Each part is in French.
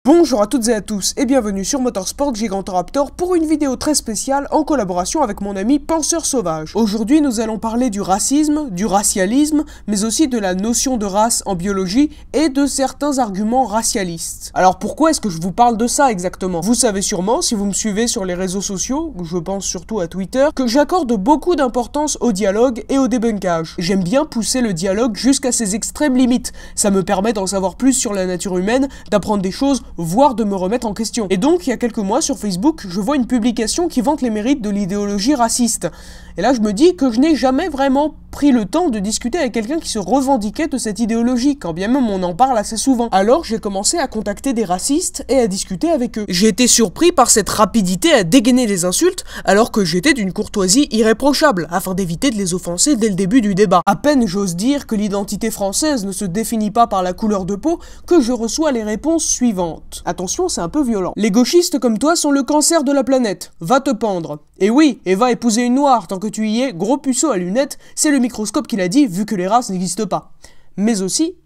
Bonjour à toutes et à tous et bienvenue sur Motorsport Gigantoraptor pour une vidéo très spéciale en collaboration avec mon ami Penseur Sauvage. Aujourd'hui nous allons parler du racisme, du racialisme, mais aussi de la notion de race en biologie et de certains arguments racialistes. Alors pourquoi est-ce que je vous parle de ça exactement? Vous savez sûrement, si vous me suivez sur les réseaux sociaux, je pense surtout à Twitter, que j'accorde beaucoup d'importance au dialogue et au débunkage. J'aime bien pousser le dialogue jusqu'à ses extrêmes limites. Ça me permet d'en savoir plus sur la nature humaine, d'apprendre des choses, voire de me remettre en question. Et donc, il y a quelques mois sur Facebook, je vois une publication qui vante les mérites de l'idéologie raciste. Et là, je me dis que je n'ai jamais vraiment pris le temps de discuter avec quelqu'un qui se revendiquait de cette idéologie, quand bien même on en parle assez souvent. Alors, j'ai commencé à contacter des racistes et à discuter avec eux. J'ai été surpris par cette rapidité à dégainer les insultes, alors que j'étais d'une courtoisie irréprochable, afin d'éviter de les offenser dès le début du débat. À peine j'ose dire que l'identité française ne se définit pas par la couleur de peau, que je reçois les réponses suivantes. Attention, c'est un peu violent. Les gauchistes comme toi sont le cancer de la planète. Va te pendre. Et oui, et va épouser une noire, tant que tu y es, gros puceau à lunettes, c'est le microscope qui l'a dit, vu que les races n'existent pas. Mais aussi...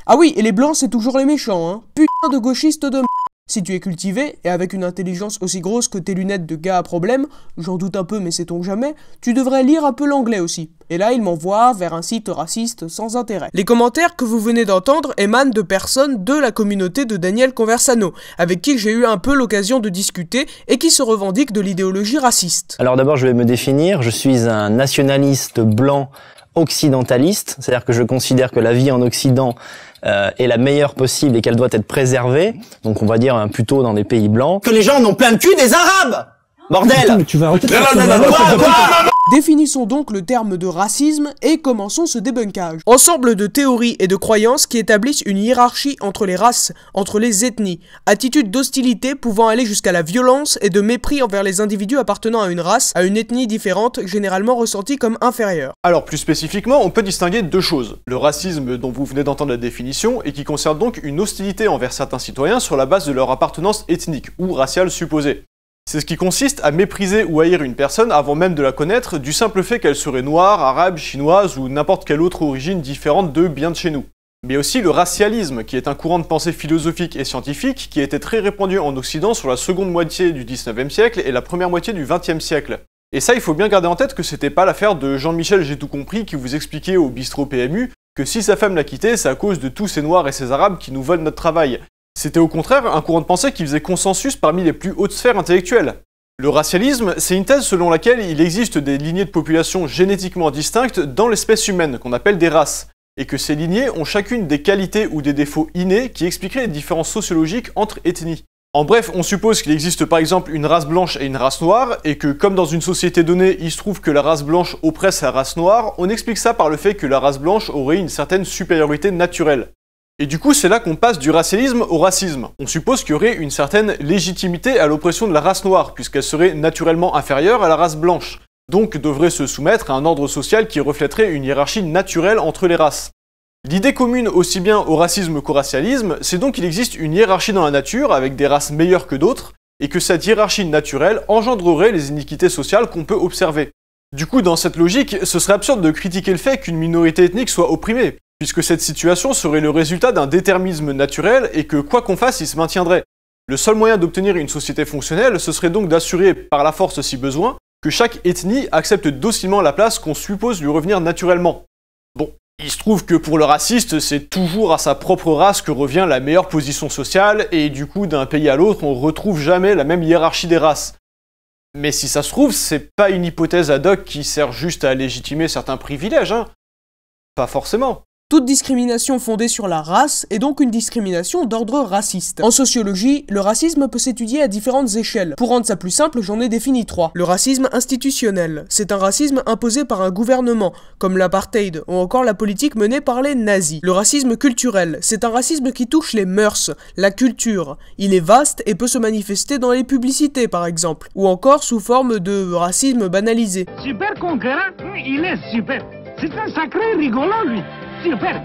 Ah oui, et les blancs c'est toujours les méchants, hein. Putain de gauchistes de m***. Si tu es cultivé, et avec une intelligence aussi grosse que tes lunettes de gars à problème, j'en doute un peu mais sait-on jamais, tu devrais lire un peu l'anglais aussi. Et là, il m'envoie vers un site raciste sans intérêt. Les commentaires que vous venez d'entendre émanent de personnes de la communauté de Daniel Conversano, avec qui j'ai eu un peu l'occasion de discuter et qui se revendiquent de l'idéologie raciste. Alors d'abord, je vais me définir, je suis un nationaliste blanc occidentaliste, c'est-à-dire que je considère que la vie en Occident est la meilleure possible et qu'elle doit être préservée, donc on va dire plutôt dans des pays blancs. Que les gens n'ont plein le cul des Arabes. Bordel! Putain, mais tu vas arrêter. Définissons donc le terme de racisme et commençons ce débunkage. Ensemble de théories et de croyances qui établissent une hiérarchie entre les races, entre les ethnies, attitude d'hostilité pouvant aller jusqu'à la violence et de mépris envers les individus appartenant à une race, à une ethnie différente, généralement ressentie comme inférieure. Alors plus spécifiquement, on peut distinguer deux choses. Le racisme dont vous venez d'entendre la définition et qui concerne donc une hostilité envers certains citoyens sur la base de leur appartenance ethnique ou raciale supposée. C'est ce qui consiste à mépriser ou haïr une personne avant même de la connaître du simple fait qu'elle serait noire, arabe, chinoise ou n'importe quelle autre origine différente de bien de chez nous. Mais aussi le racialisme, qui est un courant de pensée philosophique et scientifique qui était très répandu en Occident sur la seconde moitié du 19e siècle et la première moitié du 20e siècle. Et ça, il faut bien garder en tête que c'était pas l'affaire de Jean-Michel J'ai tout compris qui vous expliquait au bistrot PMU que si sa femme l'a quitté, c'est à cause de tous ces noirs et ces arabes qui nous volent notre travail. C'était au contraire un courant de pensée qui faisait consensus parmi les plus hautes sphères intellectuelles. Le racialisme, c'est une thèse selon laquelle il existe des lignées de population génétiquement distinctes dans l'espèce humaine, qu'on appelle des races, et que ces lignées ont chacune des qualités ou des défauts innés qui expliqueraient les différences sociologiques entre ethnies. En bref, on suppose qu'il existe par exemple une race blanche et une race noire, et que comme dans une société donnée, il se trouve que la race blanche oppresse la race noire, on explique ça par le fait que la race blanche aurait une certaine supériorité naturelle. Et du coup, c'est là qu'on passe du racialisme au racisme. On suppose qu'il y aurait une certaine légitimité à l'oppression de la race noire, puisqu'elle serait naturellement inférieure à la race blanche, donc devrait se soumettre à un ordre social qui reflèterait une hiérarchie naturelle entre les races. L'idée commune aussi bien au racisme qu'au racialisme, c'est donc qu'il existe une hiérarchie dans la nature, avec des races meilleures que d'autres, et que cette hiérarchie naturelle engendrerait les iniquités sociales qu'on peut observer. Du coup, dans cette logique, ce serait absurde de critiquer le fait qu'une minorité ethnique soit opprimée, puisque cette situation serait le résultat d'un déterminisme naturel et que quoi qu'on fasse, il se maintiendrait. Le seul moyen d'obtenir une société fonctionnelle, ce serait donc d'assurer, par la force si besoin, que chaque ethnie accepte docilement la place qu'on suppose lui revenir naturellement. Bon, il se trouve que pour le raciste, c'est toujours à sa propre race que revient la meilleure position sociale, et du coup, d'un pays à l'autre, on retrouve jamais la même hiérarchie des races. Mais si ça se trouve, c'est pas une hypothèse ad hoc qui sert juste à légitimer certains privilèges, hein. Pas forcément. Toute discrimination fondée sur la race est donc une discrimination d'ordre raciste. En sociologie, le racisme peut s'étudier à différentes échelles. Pour rendre ça plus simple, j'en ai défini 3. Le racisme institutionnel, c'est un racisme imposé par un gouvernement, comme l'apartheid, ou encore la politique menée par les nazis. Le racisme culturel, c'est un racisme qui touche les mœurs, la culture. Il est vaste et peut se manifester dans les publicités par exemple, ou encore sous forme de racisme banalisé. Super conquérant, il est super. C'est un sacré rigolo lui. Super.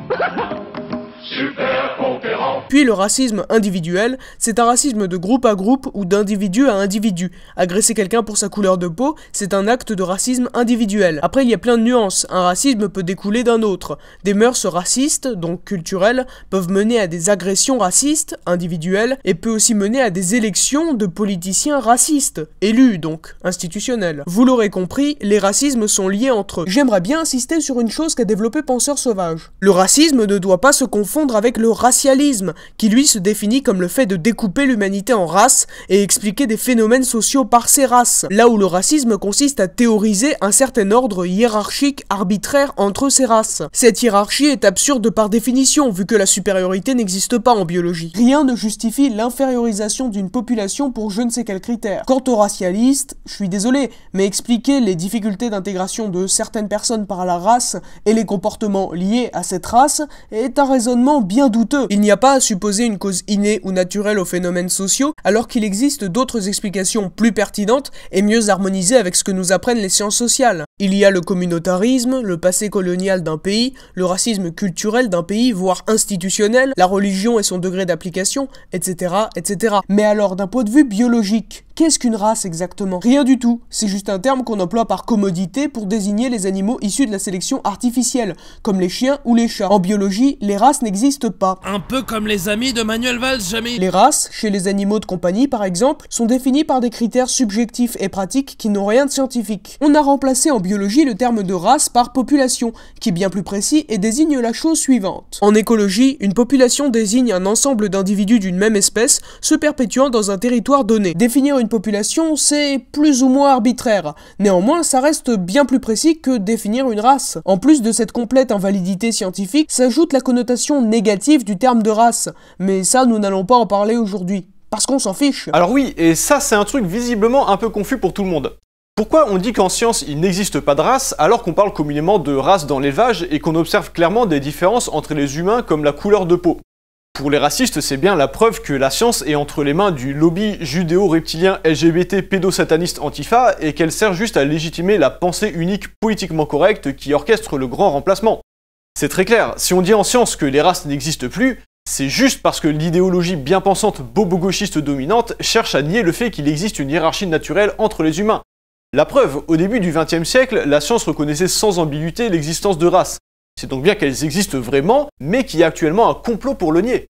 Super conquérant. Puis le racisme individuel, c'est un racisme de groupe à groupe ou d'individu à individu. Agresser quelqu'un pour sa couleur de peau, c'est un acte de racisme individuel. Après, il y a plein de nuances. Un racisme peut découler d'un autre. Des mœurs racistes, donc culturelles, peuvent mener à des agressions racistes, individuelles, et peut aussi mener à des élections de politiciens racistes, élus donc, institutionnels. Vous l'aurez compris, les racismes sont liés entre eux. J'aimerais bien insister sur une chose qu'a développé Penseur Sauvage. Le racisme ne doit pas se confondre avec le racialisme, qui lui se définit comme le fait de découper l'humanité en races et expliquer des phénomènes sociaux par ces races, là où le racisme consiste à théoriser un certain ordre hiérarchique arbitraire entre ces races. Cette hiérarchie est absurde par définition, vu que la supériorité n'existe pas en biologie. Rien ne justifie l'infériorisation d'une population pour je ne sais quel critère. Quant aux racialistes, je suis désolé, mais expliquer les difficultés d'intégration de certaines personnes par la race et les comportements liés à cette race est un raisonnement bien douteux. Il n'y a pas à supposer une cause innée ou naturelle aux phénomènes sociaux, alors qu'il existe d'autres explications plus pertinentes et mieux harmonisées avec ce que nous apprennent les sciences sociales. Il y a le communautarisme, le passé colonial d'un pays, le racisme culturel d'un pays, voire institutionnel, la religion et son degré d'application, etc., etc. Mais alors, d'un point de vue biologique, qu'est-ce qu'une race exactement? Rien du tout, c'est juste un terme qu'on emploie par commodité pour désigner les animaux issus de la sélection artificielle, comme les chiens ou les chats. En biologie, les races n'existent pas. Un peu comme les amis de Manuel Valls, jamais. Les races, chez les animaux de compagnie par exemple, sont définies par des critères subjectifs et pratiques qui n'ont rien de scientifique. On a remplacé en biologie le terme de race par population, qui est bien plus précis et désigne la chose suivante. En écologie, une population désigne un ensemble d'individus d'une même espèce se perpétuant dans un territoire donné. Définir une population, c'est plus ou moins arbitraire. Néanmoins, ça reste bien plus précis que définir une race. En plus de cette complète invalidité scientifique, s'ajoute la connotation négative du terme de race. Mais ça, nous n'allons pas en parler aujourd'hui. Parce qu'on s'en fiche. Alors oui, et ça c'est un truc visiblement un peu confus pour tout le monde. Pourquoi on dit qu'en science il n'existe pas de race alors qu'on parle communément de race dans l'élevage et qu'on observe clairement des différences entre les humains comme la couleur de peau? Pour les racistes, c'est bien la preuve que la science est entre les mains du lobby judéo-reptilien LGBT pédosataniste Antifa et qu'elle sert juste à légitimer la pensée unique politiquement correcte qui orchestre le grand remplacement. C'est très clair, si on dit en science que les races n'existent plus, c'est juste parce que l'idéologie bien pensante bobo-gauchiste dominante cherche à nier le fait qu'il existe une hiérarchie naturelle entre les humains. La preuve, au début du XXe siècle, la science reconnaissait sans ambiguïté l'existence de races. C'est donc bien qu'elles existent vraiment, mais qu'il y a actuellement un complot pour le nier.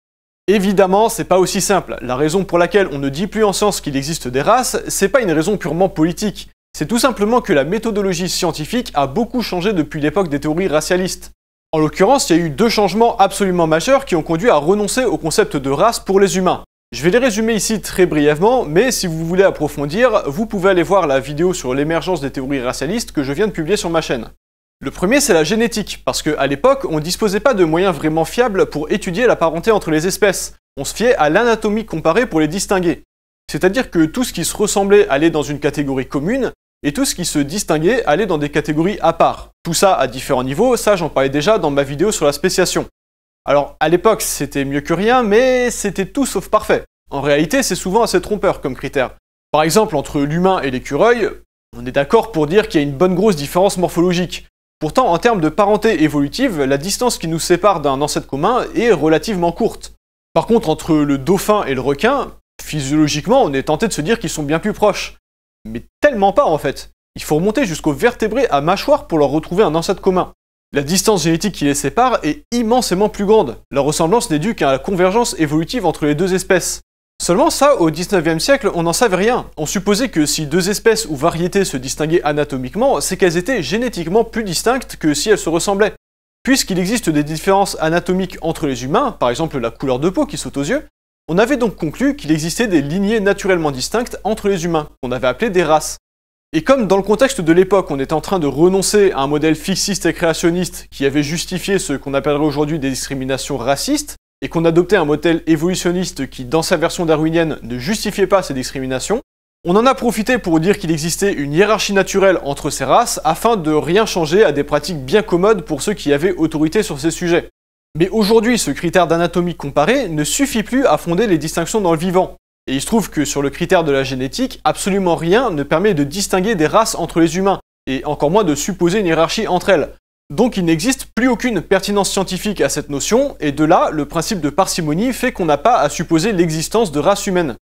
Évidemment, c'est pas aussi simple. La raison pour laquelle on ne dit plus en science qu'il existe des races, c'est pas une raison purement politique. C'est tout simplement que la méthodologie scientifique a beaucoup changé depuis l'époque des théories racialistes. En l'occurrence, il y a eu deux changements absolument majeurs qui ont conduit à renoncer au concept de race pour les humains. Je vais les résumer ici très brièvement, mais si vous voulez approfondir, vous pouvez aller voir la vidéo sur l'émergence des théories racialistes que je viens de publier sur ma chaîne. Le premier, c'est la génétique, parce qu'à l'époque, on disposait pas de moyens vraiment fiables pour étudier la parenté entre les espèces. On se fiait à l'anatomie comparée pour les distinguer. C'est-à-dire que tout ce qui se ressemblait allait dans une catégorie commune, et tout ce qui se distinguait allait dans des catégories à part. Tout ça à différents niveaux, ça j'en parlais déjà dans ma vidéo sur la spéciation. Alors, à l'époque, c'était mieux que rien, mais c'était tout sauf parfait. En réalité, c'est souvent assez trompeur comme critère. Par exemple, entre l'humain et l'écureuil, on est d'accord pour dire qu'il y a une bonne grosse différence morphologique. Pourtant, en termes de parenté évolutive, la distance qui nous sépare d'un ancêtre commun est relativement courte. Par contre, entre le dauphin et le requin, physiologiquement, on est tenté de se dire qu'ils sont bien plus proches. Mais tellement pas en fait. Il faut remonter jusqu'aux vertébrés à mâchoire pour leur retrouver un ancêtre commun. La distance génétique qui les sépare est immensément plus grande. La ressemblance n'est due qu'à la convergence évolutive entre les deux espèces. Seulement ça, au 19e siècle, on n'en savait rien. On supposait que si deux espèces ou variétés se distinguaient anatomiquement, c'est qu'elles étaient génétiquement plus distinctes que si elles se ressemblaient. Puisqu'il existe des différences anatomiques entre les humains, par exemple la couleur de peau qui saute aux yeux, on avait donc conclu qu'il existait des lignées naturellement distinctes entre les humains, qu'on avait appelées des races. Et comme dans le contexte de l'époque, on était en train de renoncer à un modèle fixiste et créationniste qui avait justifié ce qu'on appellerait aujourd'hui des discriminations racistes, et qu'on adoptait un modèle évolutionniste qui, dans sa version darwinienne, ne justifiait pas ces discriminations, on en a profité pour dire qu'il existait une hiérarchie naturelle entre ces races afin de rien changer à des pratiques bien commodes pour ceux qui avaient autorité sur ces sujets. Mais aujourd'hui, ce critère d'anatomie comparée ne suffit plus à fonder les distinctions dans le vivant. Et il se trouve que sur le critère de la génétique, absolument rien ne permet de distinguer des races entre les humains, et encore moins de supposer une hiérarchie entre elles. Donc il n'existe plus aucune pertinence scientifique à cette notion, et de là, le principe de parcimonie fait qu'on n'a pas à supposer l'existence de races humaines.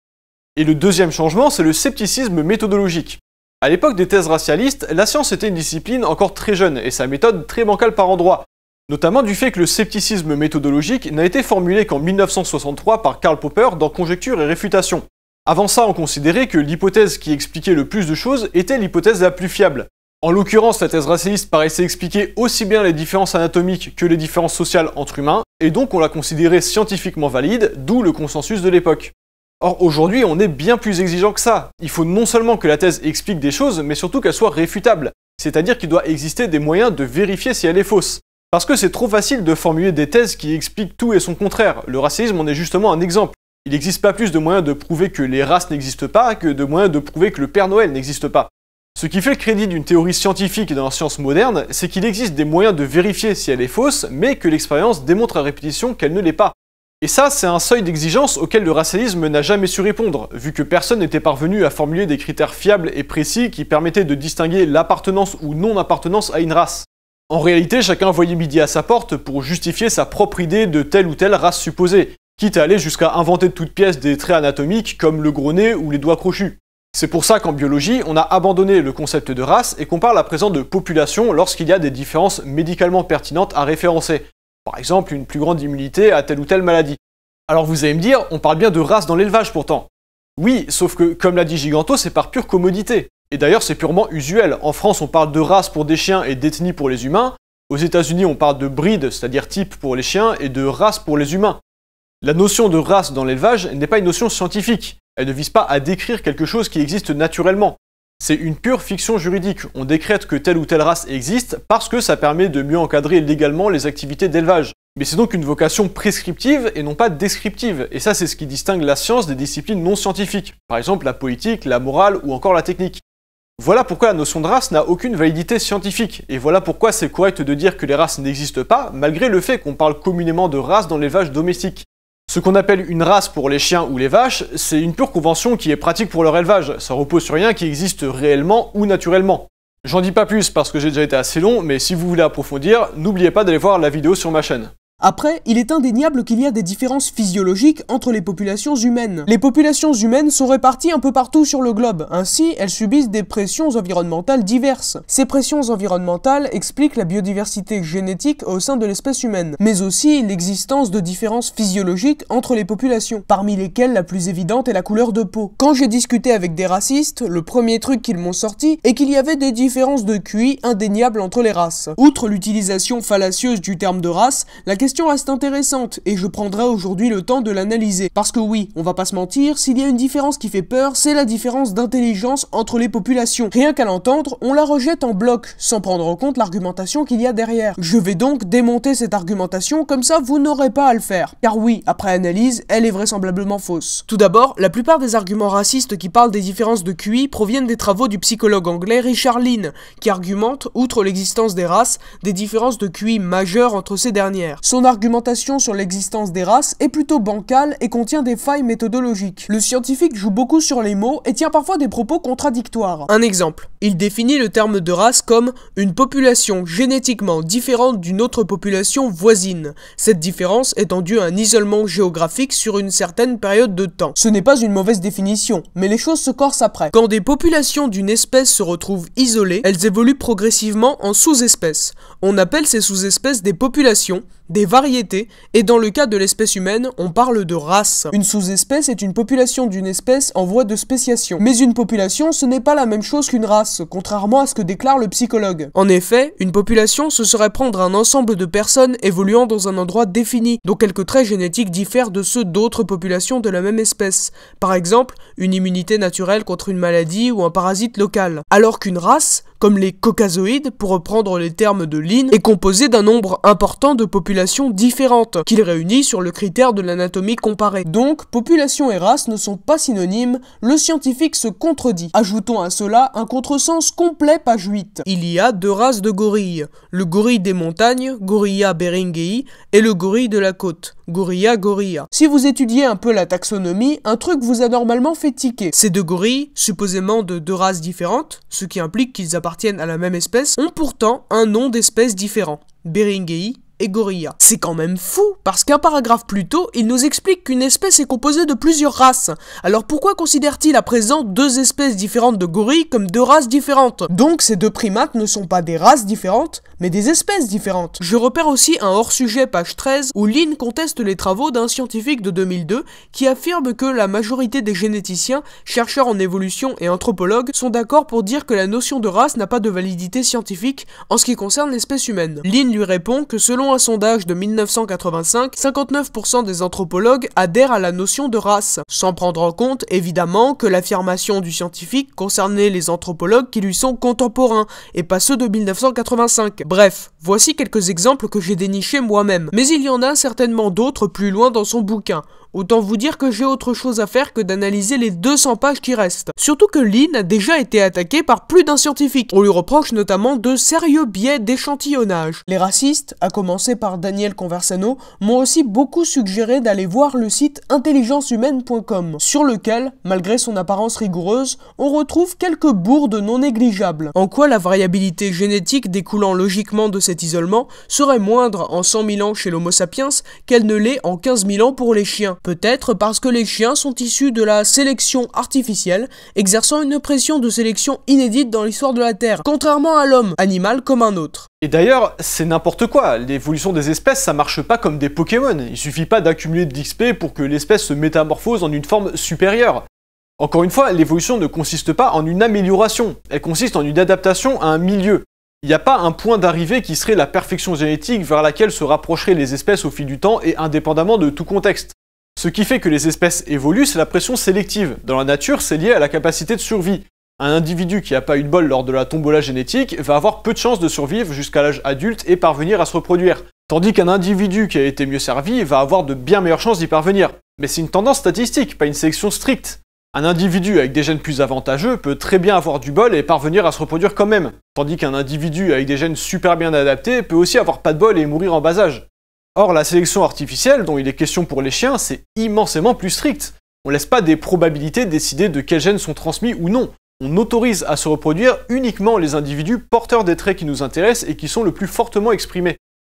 Et le deuxième changement, c'est le scepticisme méthodologique. À l'époque des thèses racialistes, la science était une discipline encore très jeune, et sa méthode très bancale par endroits, notamment du fait que le scepticisme méthodologique n'a été formulé qu'en 1963 par Karl Popper dans Conjecture et réfutation. Avant ça, on considérait que l'hypothèse qui expliquait le plus de choses était l'hypothèse la plus fiable. En l'occurrence, la thèse racialiste paraissait expliquer aussi bien les différences anatomiques que les différences sociales entre humains, et donc on la considérait scientifiquement valide, d'où le consensus de l'époque. Or aujourd'hui, on est bien plus exigeant que ça. Il faut non seulement que la thèse explique des choses, mais surtout qu'elle soit réfutable. C'est-à-dire qu'il doit exister des moyens de vérifier si elle est fausse. Parce que c'est trop facile de formuler des thèses qui expliquent tout et son contraire. Le racialisme en est justement un exemple. Il n'existe pas plus de moyens de prouver que les races n'existent pas que de moyens de prouver que le Père Noël n'existe pas. Ce qui fait le crédit d'une théorie scientifique dans la science moderne, c'est qu'il existe des moyens de vérifier si elle est fausse, mais que l'expérience démontre à répétition qu'elle ne l'est pas. Et ça, c'est un seuil d'exigence auquel le racialisme n'a jamais su répondre, vu que personne n'était parvenu à formuler des critères fiables et précis qui permettaient de distinguer l'appartenance ou non-appartenance à une race. En réalité, chacun voyait midi à sa porte pour justifier sa propre idée de telle ou telle race supposée, quitte à aller jusqu'à inventer de toutes pièces des traits anatomiques comme le gros nez ou les doigts crochus. C'est pour ça qu'en biologie, on a abandonné le concept de race et qu'on parle à présent de population lorsqu'il y a des différences médicalement pertinentes à référencer. Par exemple, une plus grande immunité à telle ou telle maladie. Alors vous allez me dire, on parle bien de race dans l'élevage pourtant. Oui, sauf que, comme l'a dit Giganto, c'est par pure commodité. Et d'ailleurs, c'est purement usuel. En France, on parle de race pour des chiens et d'ethnie pour les humains. Aux États-Unis, on parle de breed, c'est-à-dire type pour les chiens, et de race pour les humains. La notion de race dans l'élevage n'est pas une notion scientifique. Elle ne vise pas à décrire quelque chose qui existe naturellement. C'est une pure fiction juridique. On décrète que telle ou telle race existe parce que ça permet de mieux encadrer légalement les activités d'élevage. Mais c'est donc une vocation prescriptive et non pas descriptive. Et ça, c'est ce qui distingue la science des disciplines non scientifiques. Par exemple, la politique, la morale ou encore la technique. Voilà pourquoi la notion de race n'a aucune validité scientifique. Et voilà pourquoi c'est correct de dire que les races n'existent pas, malgré le fait qu'on parle communément de race dans l'élevage domestique. Ce qu'on appelle une race pour les chiens ou les vaches, c'est une pure convention qui est pratique pour leur élevage, ça repose sur rien qui existe réellement ou naturellement. J'en dis pas plus parce que j'ai déjà été assez long, mais si vous voulez approfondir, n'oubliez pas d'aller voir la vidéo sur ma chaîne. Après, il est indéniable qu'il y a des différences physiologiques entre les populations humaines. Les populations humaines sont réparties un peu partout sur le globe, ainsi elles subissent des pressions environnementales diverses. Ces pressions environnementales expliquent la biodiversité génétique au sein de l'espèce humaine, mais aussi l'existence de différences physiologiques entre les populations, parmi lesquelles la plus évidente est la couleur de peau. Quand j'ai discuté avec des racistes, le premier truc qu'ils m'ont sorti est qu'il y avait des différences de QI indéniables entre les races. Outre l'utilisation fallacieuse du terme de race, la question reste intéressante et je prendrai aujourd'hui le temps de l'analyser. Parce que oui, on va pas se mentir, s'il y a une différence qui fait peur, c'est la différence d'intelligence entre les populations. Rien qu'à l'entendre, on la rejette en bloc, sans prendre en compte l'argumentation qu'il y a derrière. Je vais donc démonter cette argumentation, comme ça vous n'aurez pas à le faire. Car oui, après analyse, elle est vraisemblablement fausse. Tout d'abord, la plupart des arguments racistes qui parlent des différences de QI proviennent des travaux du psychologue anglais Richard Lynn, qui argumente, outre l'existence des races, des différences de QI majeures entre ces dernières. Son argumentation sur l'existence des races est plutôt bancale et contient des failles méthodologiques. Le scientifique joue beaucoup sur les mots et tient parfois des propos contradictoires. Un exemple, il définit le terme de race comme une population génétiquement différente d'une autre population voisine, cette différence étant due à un isolement géographique sur une certaine période de temps. Ce n'est pas une mauvaise définition, mais les choses se corsent après. Quand des populations d'une espèce se retrouvent isolées, elles évoluent progressivement en sous-espèces. On appelle ces sous-espèces des populations, des variétés, et dans le cas de l'espèce humaine, on parle de race. Une sous-espèce est une population d'une espèce en voie de spéciation. Mais une population, ce n'est pas la même chose qu'une race, contrairement à ce que déclare le psychologue. En effet, une population, ce serait prendre un ensemble de personnes évoluant dans un endroit défini, dont quelques traits génétiques diffèrent de ceux d'autres populations de la même espèce. Par exemple, une immunité naturelle contre une maladie ou un parasite local. Alors qu'une race, comme les caucasoïdes, pour reprendre les termes de Lynn, est composée d'un nombre important de populations populations différentes, qu'il réunit sur le critère de l'anatomie comparée. Donc, population et race ne sont pas synonymes, le scientifique se contredit. Ajoutons à cela un contresens complet, page 8. Il y a deux races de gorilles, le gorille des montagnes, Gorilla beringei, et le gorille de la côte, Gorilla gorilla. Si vous étudiez un peu la taxonomie, un truc vous a normalement fait tiquer. Ces deux gorilles, supposément de deux races différentes, ce qui implique qu'ils appartiennent à la même espèce, ont pourtant un nom d'espèce différent, beringei et gorilla. C'est quand même fou, parce qu'un paragraphe plus tôt, il nous explique qu'une espèce est composée de plusieurs races. Alors pourquoi considère-t-il à présent deux espèces différentes de gorilles comme deux races différentes? Donc ces deux primates ne sont pas des races différentes, mais des espèces différentes. Je repère aussi un hors-sujet, page 13, où Lin conteste les travaux d'un scientifique de 2002 qui affirme que la majorité des généticiens, chercheurs en évolution et anthropologues sont d'accord pour dire que la notion de race n'a pas de validité scientifique en ce qui concerne l'espèce humaine. Lin lui répond que selon un sondage de 1985, 59% des anthropologues adhèrent à la notion de race, sans prendre en compte évidemment que l'affirmation du scientifique concernait les anthropologues qui lui sont contemporains, et pas ceux de 1985. Bref, voici quelques exemples que j'ai dénichés moi-même, mais il y en a certainement d'autres plus loin dans son bouquin. Autant vous dire que j'ai autre chose à faire que d'analyser les 200 pages qui restent. Surtout que Lin a déjà été attaqué par plus d'un scientifique. On lui reproche notamment de sérieux biais d'échantillonnage. Les racistes, à commencer par Daniel Conversano, m'ont aussi beaucoup suggéré d'aller voir le site intelligencehumaine.com, sur lequel, malgré son apparence rigoureuse, on retrouve quelques bourdes non négligeables. En quoi la variabilité génétique découlant logiquement de cet isolement serait moindre en 100 000 ans chez l'Homo sapiens qu'elle ne l'est en 15 000 ans pour les chiens. Peut-être parce que les chiens sont issus de la sélection artificielle, exerçant une pression de sélection inédite dans l'histoire de la Terre, contrairement à l'homme, animal comme un autre. Et d'ailleurs, c'est n'importe quoi, l'évolution des espèces ça marche pas comme des Pokémon, il suffit pas d'accumuler de l'XP pour que l'espèce se métamorphose en une forme supérieure. Encore une fois, l'évolution ne consiste pas en une amélioration, elle consiste en une adaptation à un milieu. Il n'y a pas un point d'arrivée qui serait la perfection génétique vers laquelle se rapprocheraient les espèces au fil du temps et indépendamment de tout contexte. Ce qui fait que les espèces évoluent, c'est la pression sélective. Dans la nature, c'est lié à la capacité de survie. Un individu qui n'a pas eu de bol lors de la tombola génétique va avoir peu de chances de survivre jusqu'à l'âge adulte et parvenir à se reproduire. Tandis qu'un individu qui a été mieux servi va avoir de bien meilleures chances d'y parvenir. Mais c'est une tendance statistique, pas une sélection stricte. Un individu avec des gènes plus avantageux peut très bien avoir du bol et parvenir à se reproduire quand même. Tandis qu'un individu avec des gènes super bien adaptés peut aussi avoir pas de bol et mourir en bas âge. Or, la sélection artificielle, dont il est question pour les chiens, c'est immensément plus strict. On laisse pas des probabilités décider de quels gènes sont transmis ou non. On autorise à se reproduire uniquement les individus porteurs des traits qui nous intéressent et qui sont le plus fortement exprimés.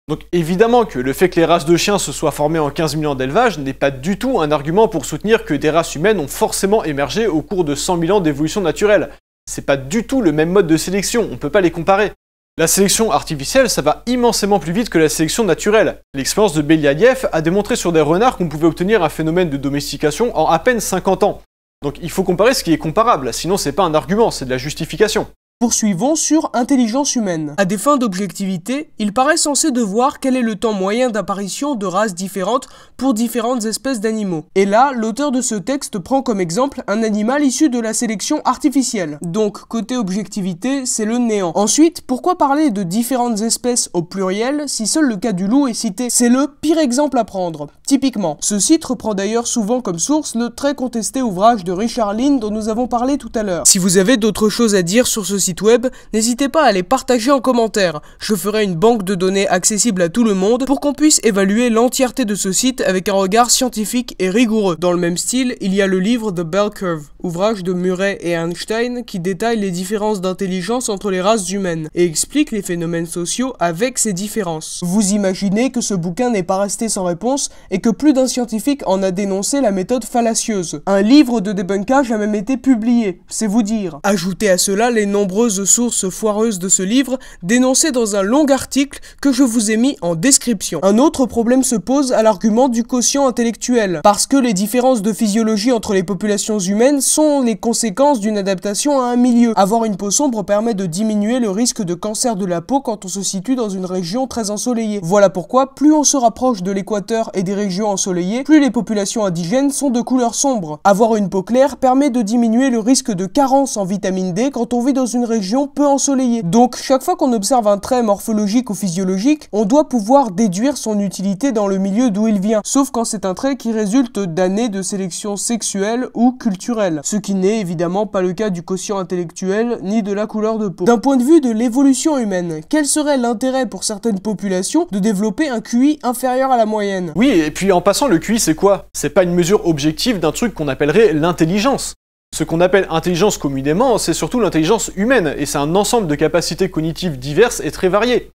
Donc évidemment que le fait que les races de chiens se soient formées en 15 000 ans d'élevage n'est pas du tout un argument pour soutenir que des races humaines ont forcément émergé au cours de 100 000 ans d'évolution naturelle. C'est pas du tout le même mode de sélection, on peut pas les comparer. La sélection artificielle, ça va immensément plus vite que la sélection naturelle. L'expérience de Beliaïev a démontré sur des renards qu'on pouvait obtenir un phénomène de domestication en à peine 50 ans. Donc il faut comparer ce qui est comparable, sinon c'est pas un argument, c'est de la justification. Poursuivons sur intelligence humaine. À des fins d'objectivité, il paraît censé devoir quel est le temps moyen d'apparition de races différentes pour différentes espèces d'animaux. Et là, l'auteur de ce texte prend comme exemple un animal issu de la sélection artificielle. Donc, côté objectivité, c'est le néant. Ensuite, pourquoi parler de différentes espèces au pluriel si seul le cas du loup est cité? C'est le pire exemple à prendre. Typiquement, ce site reprend d'ailleurs souvent comme source le très contesté ouvrage de Richard Lynn dont nous avons parlé tout à l'heure. Si vous avez d'autres choses à dire sur ce site web, n'hésitez pas à les partager en commentaire. Je ferai une banque de données accessible à tout le monde pour qu'on puisse évaluer l'entièreté de ce site avec un regard scientifique et rigoureux. Dans le même style, il y a le livre The Bell Curve, ouvrage de Murray et Einstein qui détaille les différences d'intelligence entre les races humaines et explique les phénomènes sociaux avec ces différences. Vous imaginez que ce bouquin n'est pas resté sans réponse et que plus d'un scientifique en a dénoncé la méthode fallacieuse. Un livre de débunkage a même été publié, c'est vous dire. Ajoutez à cela les nombreuses sources foireuses de ce livre dénoncées dans un long article que je vous ai mis en description. Un autre problème se pose à l'argument du quotient intellectuel, parce que les différences de physiologie entre les populations humaines sont les conséquences d'une adaptation à un milieu. Avoir une peau sombre permet de diminuer le risque de cancer de la peau quand on se situe dans une région très ensoleillée. Voilà pourquoi plus on se rapproche de l'équateur et des régions ensoleillées, plus les populations indigènes sont de couleur sombre. Avoir une peau claire permet de diminuer le risque de carence en vitamine D quand on vit dans une une région peu ensoleillée. Donc chaque fois qu'on observe un trait morphologique ou physiologique, on doit pouvoir déduire son utilité dans le milieu d'où il vient, sauf quand c'est un trait qui résulte d'années de sélection sexuelle ou culturelle, ce qui n'est évidemment pas le cas du quotient intellectuel ni de la couleur de peau. D'un point de vue de l'évolution humaine, quel serait l'intérêt pour certaines populations de développer un QI inférieur à la moyenne? Oui, et puis en passant, le QI c'est quoi? C'est pas une mesure objective d'un truc qu'on appellerait l'intelligence. Ce qu'on appelle intelligence communément, c'est surtout l'intelligence humaine, et c'est un ensemble de capacités cognitives diverses et très variées.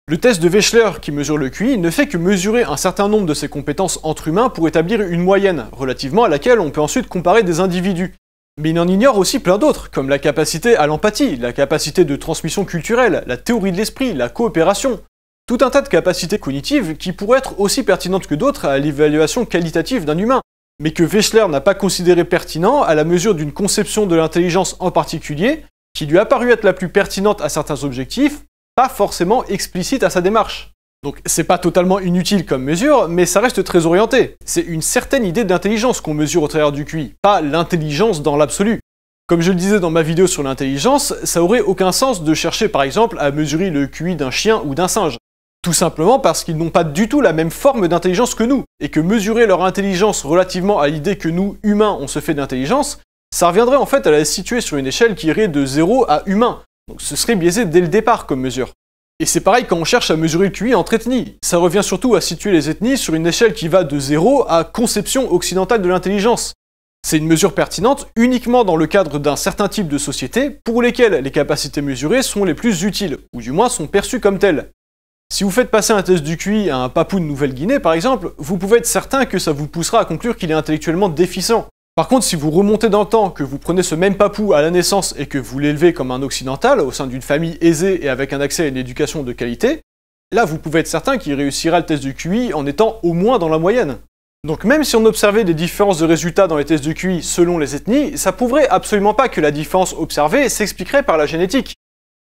Le test de Wechsler, qui mesure le QI, ne fait que mesurer un certain nombre de ces compétences entre humains pour établir une moyenne, relativement à laquelle on peut ensuite comparer des individus. Mais il en ignore aussi plein d'autres, comme la capacité à l'empathie, la capacité de transmission culturelle, la théorie de l'esprit, la coopération. Tout un tas de capacités cognitives qui pourraient être aussi pertinentes que d'autres à l'évaluation qualitative d'un humain, mais que Wechsler n'a pas considéré pertinent à la mesure d'une conception de l'intelligence en particulier, qui lui a paru être la plus pertinente à certains objectifs, pas forcément explicite à sa démarche. Donc c'est pas totalement inutile comme mesure, mais ça reste très orienté. C'est une certaine idée d'intelligence qu'on mesure au travers du QI, pas l'intelligence dans l'absolu. Comme je le disais dans ma vidéo sur l'intelligence, ça aurait aucun sens de chercher par exemple à mesurer le QI d'un chien ou d'un singe. Tout simplement parce qu'ils n'ont pas du tout la même forme d'intelligence que nous, et que mesurer leur intelligence relativement à l'idée que nous, humains, on se fait d'intelligence, ça reviendrait en fait à la situer sur une échelle qui irait de 0 à humain. Donc ce serait biaisé dès le départ comme mesure. Et c'est pareil quand on cherche à mesurer le QI entre ethnies. Ça revient surtout à situer les ethnies sur une échelle qui va de 0 à conception occidentale de l'intelligence. C'est une mesure pertinente uniquement dans le cadre d'un certain type de société pour lesquelles les capacités mesurées sont les plus utiles, ou du moins sont perçues comme telles. Si vous faites passer un test du QI à un papou de Nouvelle-Guinée par exemple, vous pouvez être certain que ça vous poussera à conclure qu'il est intellectuellement déficient. Par contre, si vous remontez dans le temps, que vous prenez ce même papou à la naissance et que vous l'élevez comme un occidental, au sein d'une famille aisée et avec un accès à une éducation de qualité, là vous pouvez être certain qu'il réussira le test du QI en étant au moins dans la moyenne. Donc même si on observait des différences de résultats dans les tests de QI selon les ethnies, ça prouverait absolument pas que la différence observée s'expliquerait par la génétique.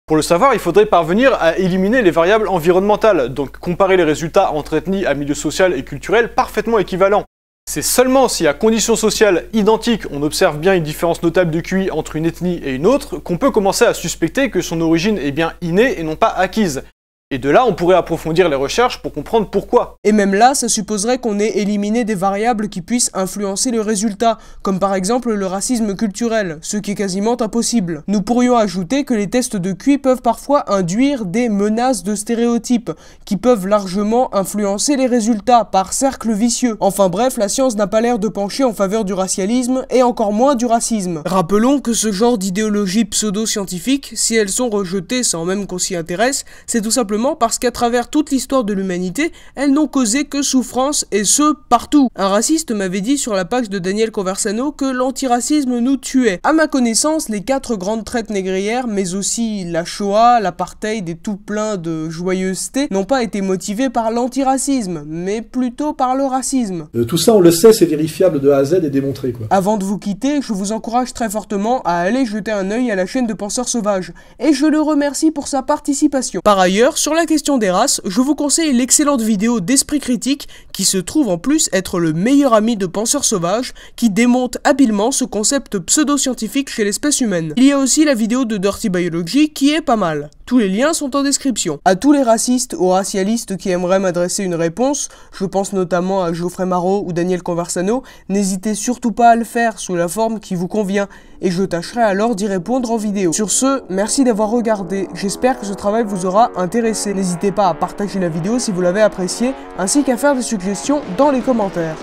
Pour le savoir, il faudrait parvenir à éliminer les variables environnementales, donc comparer les résultats entre ethnies à milieu social et culturel parfaitement équivalents. C'est seulement si à conditions sociales identiques on observe bien une différence notable de QI entre une ethnie et une autre qu'on peut commencer à suspecter que son origine est bien innée et non pas acquise. Et de là, on pourrait approfondir les recherches pour comprendre pourquoi. Et même là, ça supposerait qu'on ait éliminé des variables qui puissent influencer le résultat, comme par exemple le racisme culturel, ce qui est quasiment impossible. Nous pourrions ajouter que les tests de QI peuvent parfois induire des menaces de stéréotypes, qui peuvent largement influencer les résultats par cercle vicieux. Enfin bref, la science n'a pas l'air de pencher en faveur du racialisme, et encore moins du racisme. Rappelons que ce genre d'idéologies pseudo-scientifiques, si elles sont rejetées sans même qu'on s'y intéresse, c'est tout simplement parce qu'à travers toute l'histoire de l'humanité, elles n'ont causé que souffrance, et ce, partout. Un raciste m'avait dit sur la page de Daniel Conversano que l'antiracisme nous tuait. À ma connaissance, les 4 grandes traites négrières, mais aussi la Shoah, l'apartheid et tout plein de joyeuseté, n'ont pas été motivés par l'antiracisme, mais plutôt par le racisme. Tout ça, on le sait, c'est vérifiable de A à Z et démontré, quoi. Avant de vous quitter, je vous encourage très fortement à aller jeter un œil à la chaîne de Penseurs Sauvages, et je le remercie pour sa participation. Par ailleurs, sur la question des races, je vous conseille l'excellente vidéo d'Esprit Critique, qui se trouve en plus être le meilleur ami de Penseurs Sauvages, qui démonte habilement ce concept pseudo-scientifique chez l'espèce humaine. Il y a aussi la vidéo de Dirty Biology qui est pas mal. Tous les liens sont en description. À tous les racistes ou racialistes qui aimeraient m'adresser une réponse, je pense notamment à Geoffrey Marot ou Daniel Conversano, n'hésitez surtout pas à le faire sous la forme qui vous convient, et je tâcherai alors d'y répondre en vidéo. Sur ce, merci d'avoir regardé, j'espère que ce travail vous aura intéressé. N'hésitez pas à partager la vidéo si vous l'avez appréciée, ainsi qu'à faire des suggestions dans les commentaires.